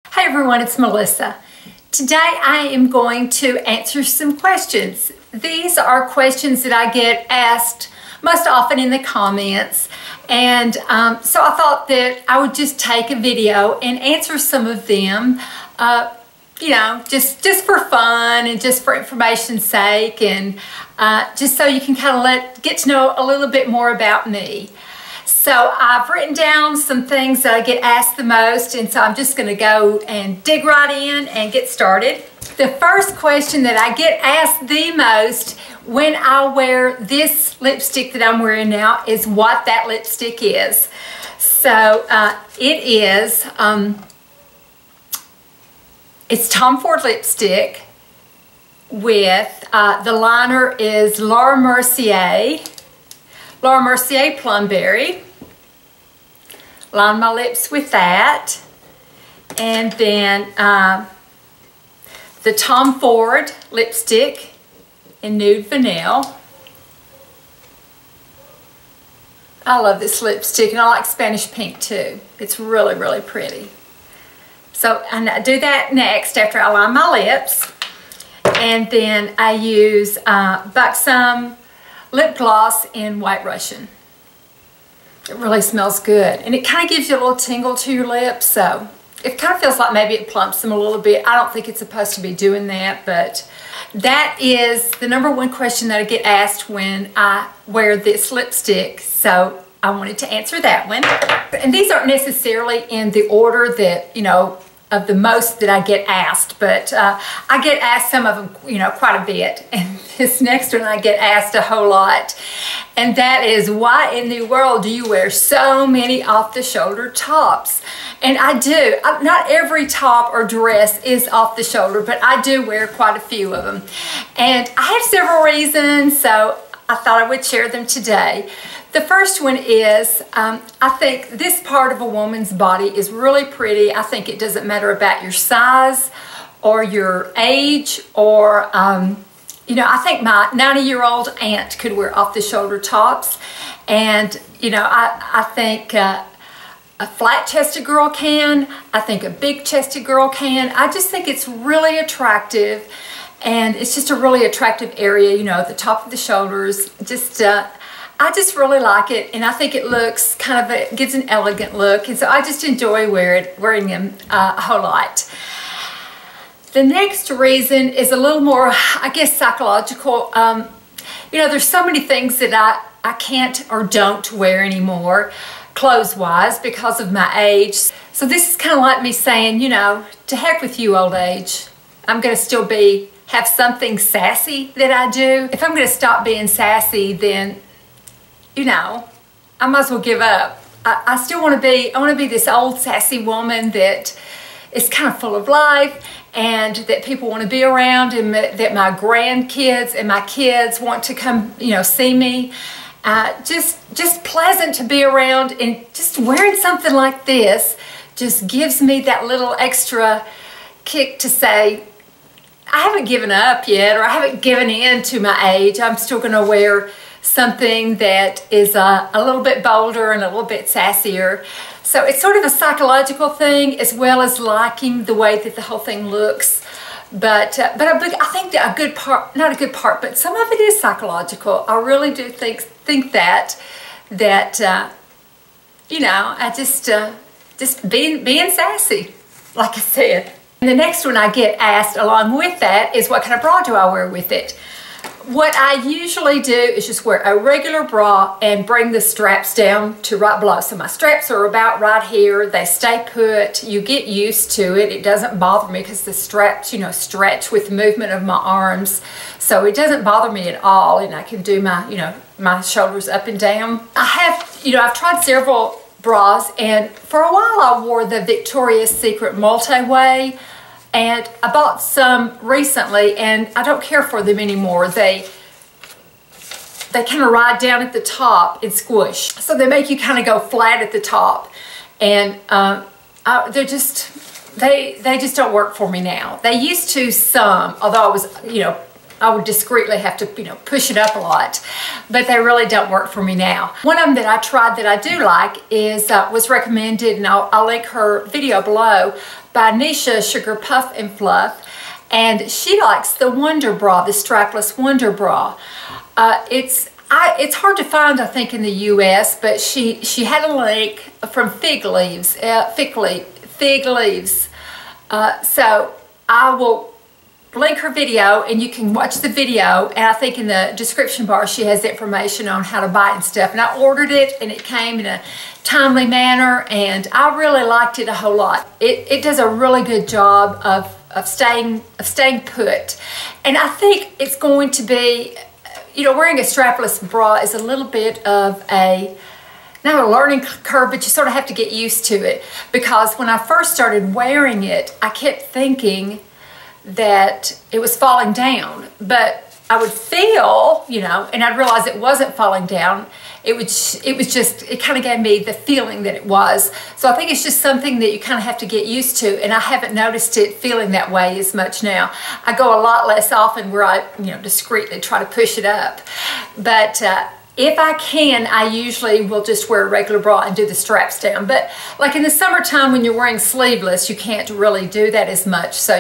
Hi everyone, it's Melissa. Today I am going to answer some questions. These are questions that I get asked most often in the comments, and so I thought that I would just take a video and answer some of them, you know, just for fun and just for information's sake, and just so you can kind of get to know a little bit more about me. So I've written down some things that I get asked the most, and so I'm just going to go and dig right in and get started. The first question that I get asked the most when I wear this lipstick that I'm wearing now is what that lipstick is. So it is, it's Tom Ford lipstick with, the liner is Laura Mercier Plumberry. Line my lips with that. And then the Tom Ford lipstick in Nude Vanille. I love this lipstick, and I like Spanish Pink too. It's really, really pretty. So I do that next after I line my lips. And then I use Buxom lip gloss in White Russian. It really smells good, and it kind of gives you a little tingle to your lips, so it kind of feels like maybe it plumps them a little bit. I don't think it's supposed to be doing that, but that is the #1 question that I get asked when I wear this lipstick, so I wanted to answer that one. And these aren't necessarily in the order that, you know, of the most that I get asked, but I get asked some of them, you know, quite a bit. And this next one I get asked a whole lot, and that is, why in the world do you wear so many off-the-shoulder tops? And I do. Not every top or dress is off the shoulder, but I do wear quite a few of them. And I have several reasons, so I thought I would share them today. The first one is, I think this part of a woman's body is really pretty. I think it doesn't matter about your size or your age, or, you know, I think my 90-year-old aunt could wear off-the-shoulder tops. And, you know, I think a flat-chested girl can. I think a big-chested girl can. I just think it's really attractive, and it's just a really attractive area, you know, at the top of the shoulders. Just, I just really like it, and I think it looks kind of, it gives an elegant look, and so I just enjoy wearing them a whole lot. The next reason is a little more, I guess, psychological. You know, there's so many things that I can't or don't wear anymore, clothes-wise, because of my age. So this is kind of like me saying, you know, to heck with you, old age. I'm going to still have something sassy that I do. If I'm going to stop being sassy, then, you know, I might as well give up. I still want to be, I want to be this old sassy woman that is kind of full of life, and that people want to be around, and that my grandkids and my kids want to come, you know, see me. Just pleasant to be around, and just wearing something like this just gives me that little extra kick to say, I haven't given up yet, or I haven't given in to my age. I'm still going to wear something that is a little bit bolder and a little bit sassier. So it's sort of a psychological thing, as well as liking the way that the whole thing looks. But I think that a good part, not a good part, but some of it is psychological. I really do think that you know, I just being sassy, like I said. And the next one I get asked along with that is, what kind of bra do I wear with it? What I usually do is just wear a regular bra and bring the straps down to right below. So my straps are about right here. They stay put. You get used to it. It doesn't bother me because the straps, you know, stretch with the movement of my arms. So it doesn't bother me at all, and I can do my, you know, my shoulders up and down. I have, you know, I've tried several bras, and for a while I wore the Victoria's Secret Multi-Way. And I bought some recently, and I don't care for them anymore. They kind of ride down at the top and squish. So they make you kind of go flat at the top. And they just don't work for me now. They used to some, although I was, you know, I would discreetly have to, you know, push it up a lot, but they really don't work for me now. One of them that I tried that I do like is, was recommended, and I'll link her video below, by Nisha Sugar Puff and Fluff, and she likes the Wonder Bra, the Strapless Wonder Bra. It's hard to find, I think, in the U.S., but she had a link from Fig Leaves, so I will link her video and you can watch the video, and I think in the description bar she has information on how to buy it and stuff. And I ordered it and it came in a timely manner, and I really liked it a whole lot. It does a really good job of staying put, and I think it's going to be, you know, wearing a strapless bra is a little bit of not a learning curve, but you sort of have to get used to it, because when I first started wearing it, I kept thinking that it was falling down, but I would feel, you know, and I'd realize it wasn't falling down. It kind of gave me the feeling that it was. So I think it's just something that you kind of have to get used to, and I haven't noticed it feeling that way as much now. I go a lot less often where I, you know, discreetly try to push it up, but if I can, I usually will just wear a regular bra and do the straps down. But like in the summertime when you're wearing sleeveless, you can't really do that as much. So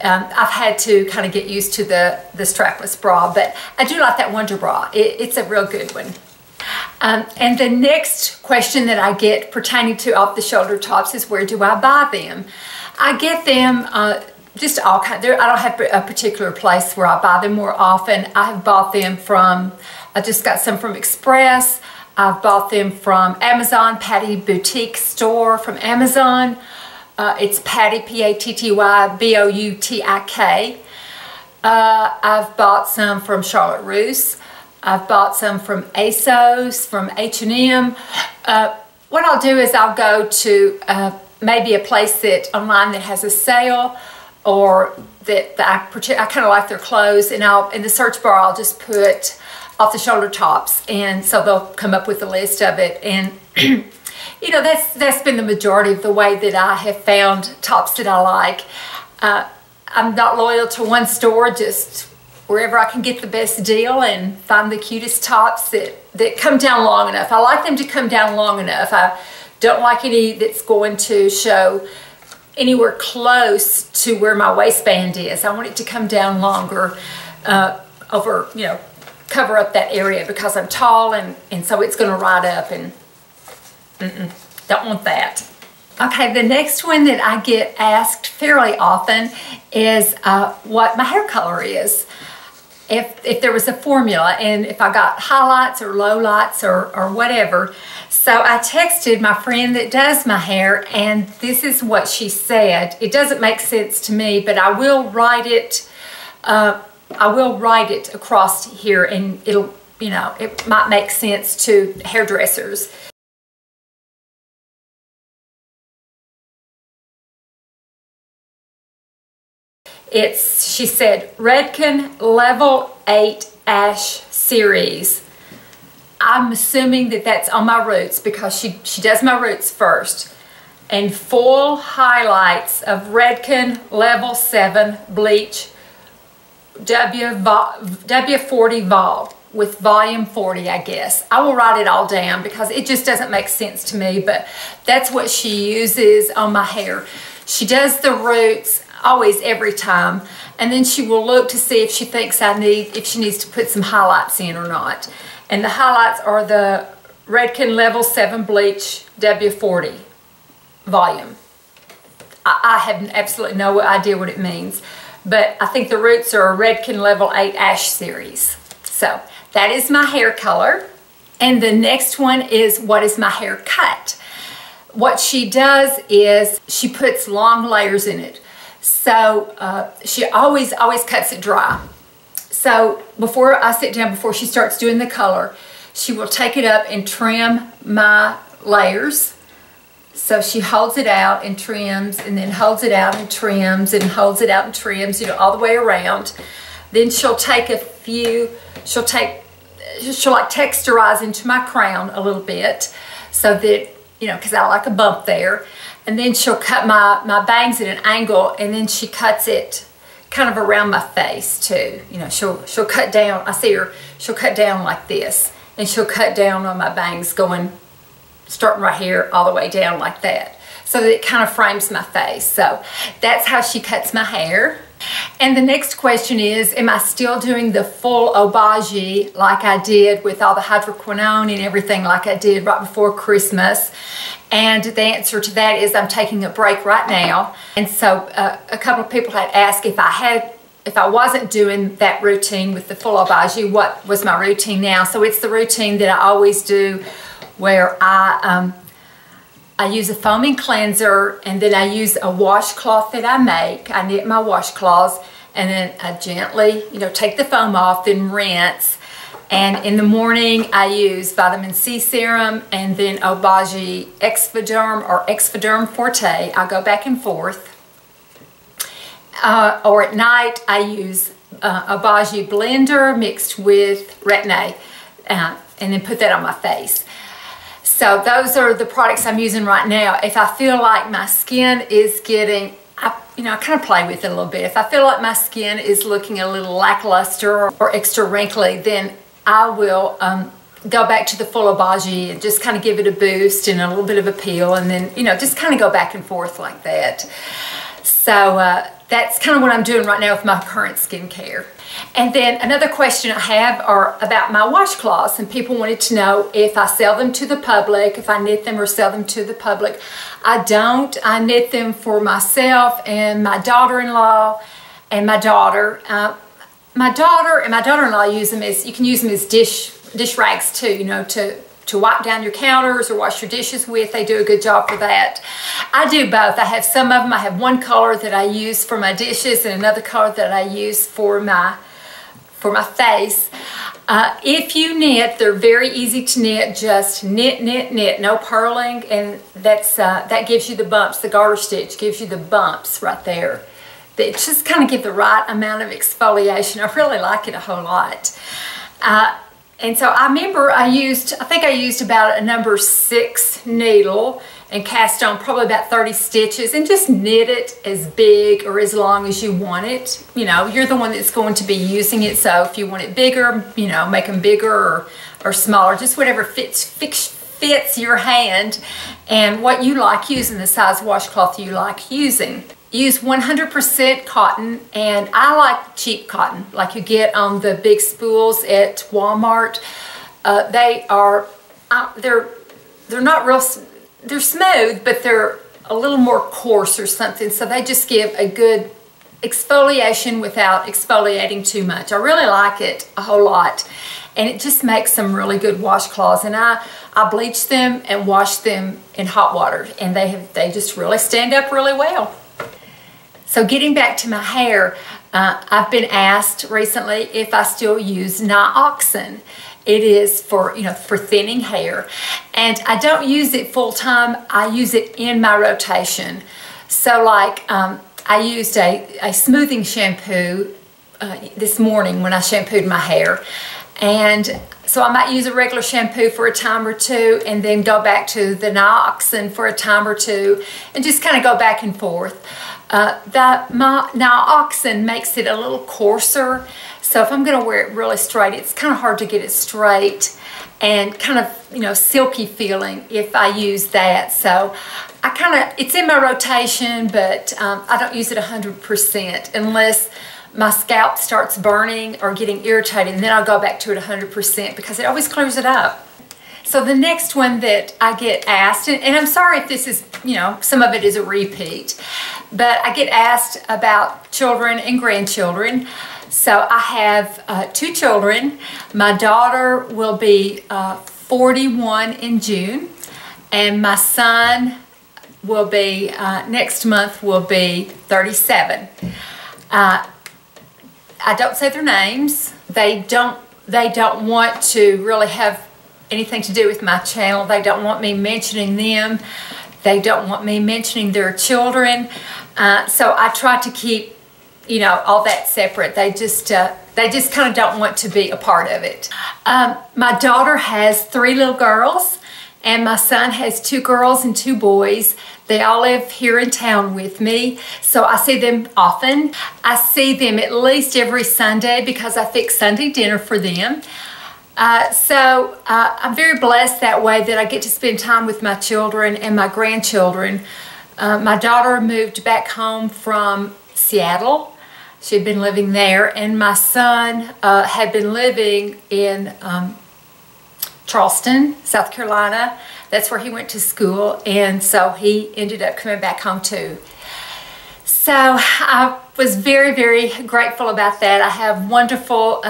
I've had to kind of get used to the strapless bra. But I do like that Wonder Bra. It's a real good one. And the next question that I get pertaining to off-the-shoulder tops is, where do I buy them? I get them just all kinds. I don't have a particular place where I buy them more often. I have bought them from, I just got some from Express. I've bought them from Amazon, Patty Boutique Store from Amazon. It's Patty, P-A-T-T-Y, B-O-U-T-I-K. I've bought some from Charlotte Russe. I've bought some from ASOS, from H&M. What I'll do is I'll go to maybe a place that online that has a sale, or that I kind of like their clothes, and in the search bar I'll just put off-the-shoulder tops, and so they'll come up with a list of it. And you know, that's been the majority of the way that I have found tops that I like. I'm not loyal to one store, just wherever I can get the best deal and find the cutest tops that come down long enough. I like them to come down long enough. I don't like any that's going to show anywhere close to where my waistband is. I want it to come down longer, over, you know, cover up that area, because I'm tall, and so it's going to ride up, and don't want that. Okay, the next one that I get asked fairly often is what my hair color is. If there was a formula, and if I got highlights or lowlights or whatever. So I texted my friend that does my hair, and this is what she said. It doesn't make sense to me, but I will write it. I will write it across here, and it'll, you know, it might make sense to hairdressers. She said, Redken Level 8 Ash Series. I'm assuming that that's on my roots, because she does my roots first. And full highlights of Redken Level 7 Bleach W40 Vol with volume 40, I guess. I will write it all down because it just doesn't make sense to me, but that's what she uses on my hair. She does the roots always, every time, and then she will look to see if she thinks if she needs to put some highlights in or not. And the highlights are the Redken Level 7 Bleach W40 volume. I have absolutely no idea what it means, but I think the roots are a Redken Level 8 Ash Series. So that is my hair color. And the next one is, what is my hair cut? What she does is she puts long layers in it. So she always cuts it dry. So before I sit down, before she starts doing the color, she will take it up and trim my layers. So she holds it out and trims, and then holds it out and trims, and holds it out and trims, you know, all the way around. Then she'll take a few, she'll like texturize into my crown a little bit, so that, you know, because I like a bump there. And then she'll cut my bangs at an angle, and then she cuts kind of around my face too. You know, she'll cut down. I see her, she'll cut down like this, and she'll cut down on my bangs starting right here all the way down like that, so that it kind of frames my face. So that's how she cuts my hair. And the next question is, am I still doing the full Obagi like I did with all the hydroquinone and everything like I did right before Christmas? And the answer to that is I'm taking a break right now. And so a couple of people had asked if I wasn't doing that routine with the full Obagi, what was my routine now? So it's the routine that I always do, where I use a foaming cleanser, and then I use a washcloth that I make. I knit my washcloths, and then I gently, take the foam off, then rinse. And in the morning, I use vitamin C serum and then Obagi Exfoderm or Exfoderm Forte. I go back and forth. Or at night, I use Obagi blender mixed with retin-A, and then put that on my face. So those are the products I'm using right now. If I feel like my skin is getting, I kind of play with it a little bit. If I feel like my skin is looking a little lackluster or extra wrinkly, then I will go back to the full Obagi and just kind of give it a boost and a little bit of a peel, and then, just kind of go back and forth like that. So that's kind of what I'm doing right now with my current skincare. And then another question I have are about my washcloths, and people wanted to know if I sell them to the public, if I knit them or sell them to the public. I don't. I knit them for myself and my daughter-in-law and my daughter. My daughter and my daughter-in-law use them as, you can use them as dish rags too, to wipe down your counters or wash your dishes with. They do a good job for that. I do both. I have some of them. I have one color that I use for my dishes and another color that I use for my face. If you knit, they're very easy to knit. Just knit, knit, knit. No purling, and that gives you the bumps. The garter stitch gives you the bumps right there. They just kind of give the right amount of exfoliation. I really like it a whole lot. And so I remember I think I used about a number 6 needle and cast on probably about 30 stitches, and just knit it as big or as long as you want it. You're the one that's going to be using it, so if you want it bigger, make them bigger or smaller, just whatever fits your hand and what you like using, the size washcloth you like using. Use 100% cotton, and I like cheap cotton like you get on the big spools at Walmart. They're not real, they're smooth, but they're a little more coarse or something, so they just give a good exfoliation without exfoliating too much. I really like it a whole lot, and it just makes some really good washcloths. And I bleach them and wash them in hot water, and they just really stand up really well. So getting back to my hair, I've been asked recently if I still use nioxin. It is for, for thinning hair. And I don't use it full time. I use it in my rotation. So like I used a smoothing shampoo this morning when I shampooed my hair. And so I might use a regular shampoo for a time or two, and then go back to the nioxin for a time or two, and just kind of go back and forth. My nioxin makes it a little coarser, so if I'm going to wear it really straight, it's kind of hard to get it straight and kind of, silky feeling if I use that. So it's in my rotation, but I don't use it 100% unless my scalp starts burning or getting irritated, and then I'll go back to it 100% because it always clears it up. So the next one that I get asked, and I'm sorry if this is, some of it is a repeat, but I get asked about children and grandchildren. So I have 2 children. My daughter will be 41 in June, and my son will be, next month will be 37. I don't say their names. They don't want to really have anything to do with my channel. They don't want me mentioning them. They don't want me mentioning their children. So I try to keep, all that separate. They just kind of don't want to be a part of it. My daughter has 3 little girls, and my son has 2 girls and 2 boys. They all live here in town with me, so I see them often. I see them at least every Sunday because I fix Sunday dinner for them. So I'm very blessed that way that I get to spend time with my children and my grandchildren. My daughter moved back home from Seattle. She'd been living there, and my son had been living in Charleston, South Carolina. That's where he went to school, and so he ended up coming back home too. So I was very, very grateful about that. I have wonderful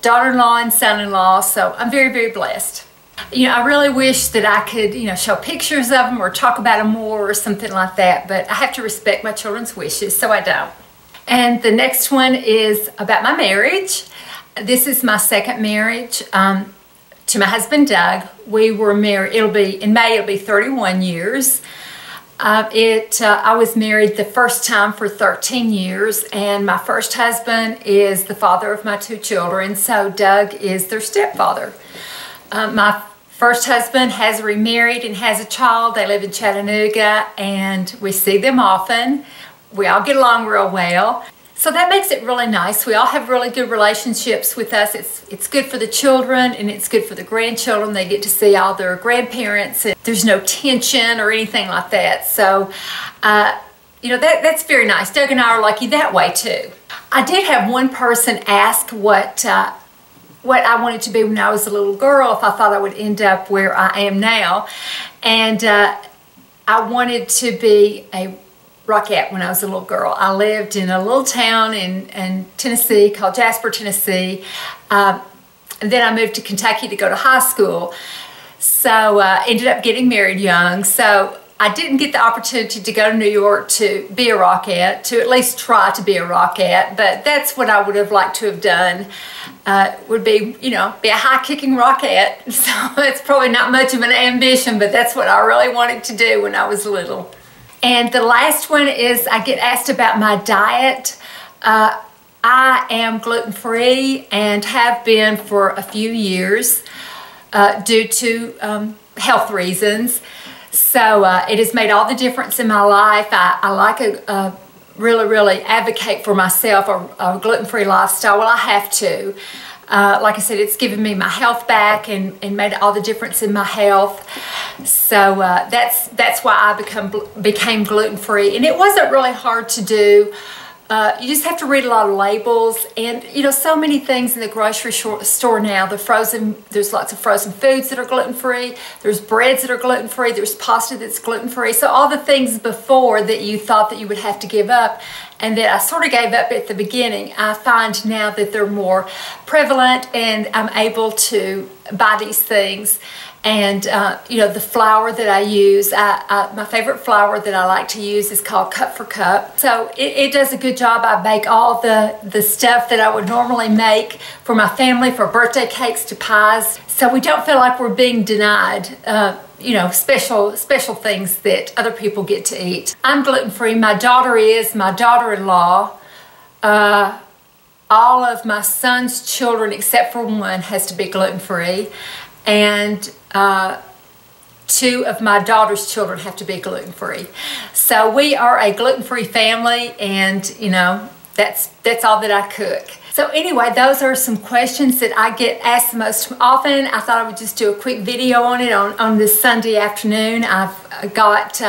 daughter-in-law and son-in-law, so I'm very, very blessed. You know, I really wish that I could, you know, show pictures of them or talk about them more or something like that, but I have to respect my children's wishes, so I don't. And the next one is about my marriage. This is my second marriage to my husband, Doug. We were married, in May, it'll be 31 years. I was married the first time for 13 years, and my first husband is the father of my 2 children, so Doug is their stepfather. My first husband has remarried and has a child. They live in Chattanooga, and we see them often. We all get along real well. So that makes it really nice. We all have really good relationships with us. It's good for the children and it's good for the grandchildren. They get to see all their grandparents, and there's no tension or anything like that. So, you know, that's very nice. Doug and I are lucky that way too. I did have one person ask what I wanted to be when I was a little girl, if I thought I would end up where I am now. And I wanted to be a rockette when I was a little girl. I lived in a little town in Tennessee called Jasper, Tennessee. And then I moved to Kentucky to go to high school. So ended up getting married young. So I didn't get the opportunity to go to New York to be a rockette, to at least try to be a rockette, but that's what I would have liked to have done. Would be, you know, be a high-kicking rockette. So it's probably not much of an ambition, but that's what I really wanted to do when I was little. And the last one is I get asked about my diet. I am gluten-free and have been for a few years due to health reasons. So it has made all the difference in my life. I like to really advocate for myself a gluten-free lifestyle. Well, I have to. Like I said, it's given me my health back and made all the difference in my health. So that's why I became gluten-free. And it wasn't really hard to do. You just have to read a lot of labels, and you know, so many things in the grocery store now. There's lots of frozen foods that are gluten-free. There's breads that are gluten-free. There's pasta that's gluten-free. So all the things before that you thought that you would have to give up, and that I sort of gave up at the beginning, I find now that they're more prevalent, and I'm able to buy these things. And you know, the flour that I use, my favorite flour that I like to use is called Cup for Cup. So it does a good job. I bake all the stuff that I would normally make for my family, for birthday cakes to pies. So we don't feel like we're being denied you know, special things that other people get to eat. I'm gluten-free. My daughter is. My daughter-in-law, all of my son's children except for one has to be gluten-free. And 2 of my daughter's children have to be gluten-free. So we are a gluten-free family, and you know, that's all that I cook. So anyway, those are some questions that I get asked the most often. I thought I would just do a quick video on it on this Sunday afternoon. I've got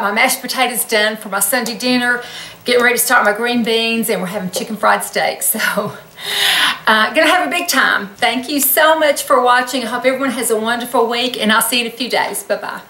my mashed potatoes done for my Sunday dinner, getting ready to start my green beans, and we're having chicken fried steak. So gonna have a big time. Thank you so much for watching. I hope everyone has a wonderful week, and I'll see you in a few days. Bye-bye.